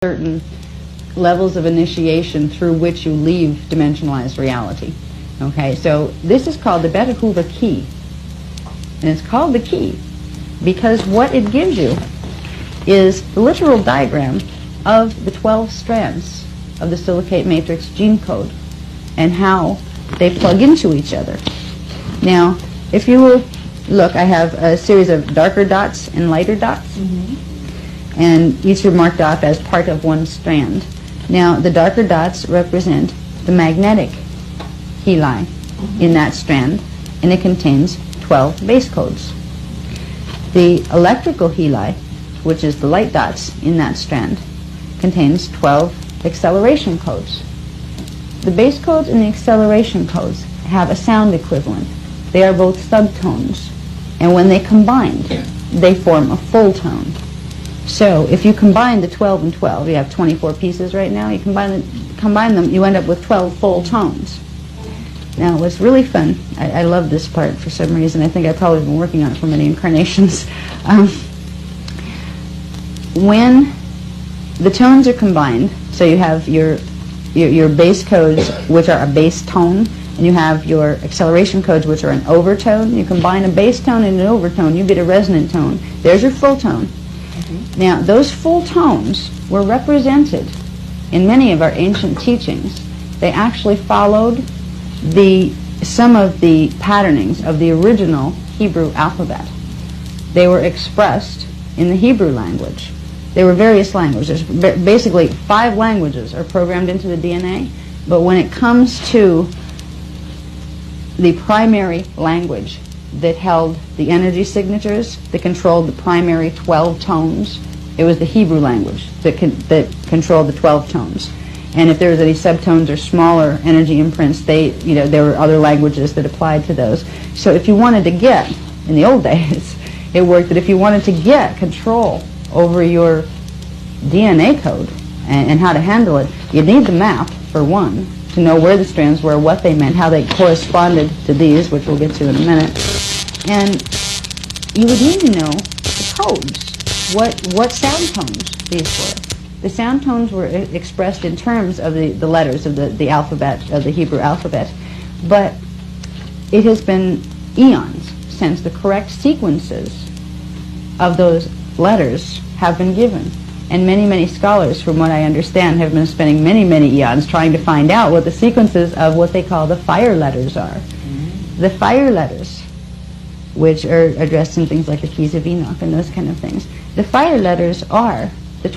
certain levels of initiation through which you leave dimensionalized reality. Okay, so this is called the Betahuva key. And it's called the key because what it gives you is the literal diagram of the 12 strands of the silicate matrix gene code and how they plug into each other. Now, if you will look, I have a series of darker dots and lighter dots. And each are marked off as part of one strand. Now, the darker dots represent the magnetic heli in that strand, and it contains 12 base codes. The electrical heli, which is the light dots in that strand, contains 12 acceleration codes. The base codes and the acceleration codes have a sound equivalent. They are both subtones, and when they combine, they form a full tone. So if you combine the 12 and 12, you have 24 pieces right now, you combine them, you end up with 12 full tones. Now, what's really fun, I love this part for some reason, I think I've probably been working on it for many incarnations. When the tones are combined, so you have your base codes, which are a bass tone, and you have your acceleration codes, which are an overtone. You combine a bass tone and an overtone, you get a resonant tone. There's your full tone. Now, those full tones were represented in many of our ancient teachings. They actually followed some of the patternings of the original Hebrew alphabet. They were expressed in the Hebrew language. There were various languages. Basically, 5 languages are programmed into the DNA, but when it comes to the primary language that held the energy signatures, that controlled the primary 12 tones, it was the Hebrew language that controlled the 12 tones. And if there was any subtones or smaller energy imprints, there were other languages that applied to those. So if you wanted to get, in the old days, it worked that if you wanted to get control over your DNA code and how to handle it, you'd need the map, for one, to know where the strands were, what they meant, how they corresponded to these, which we'll get to in a minute. And you would need to know the codes, what sound tones these were. The sound tones were expressed in terms of the letters of the alphabet, of the Hebrew alphabet, but it has been eons since the correct sequences of those letters have been given. And many, many scholars, from what I understand, have been spending many, many eons trying to find out what the sequences of what they call the fire letters are. The fire letters, which are addressed in things like the Keys of Enoch and those kind of things. The fire letters are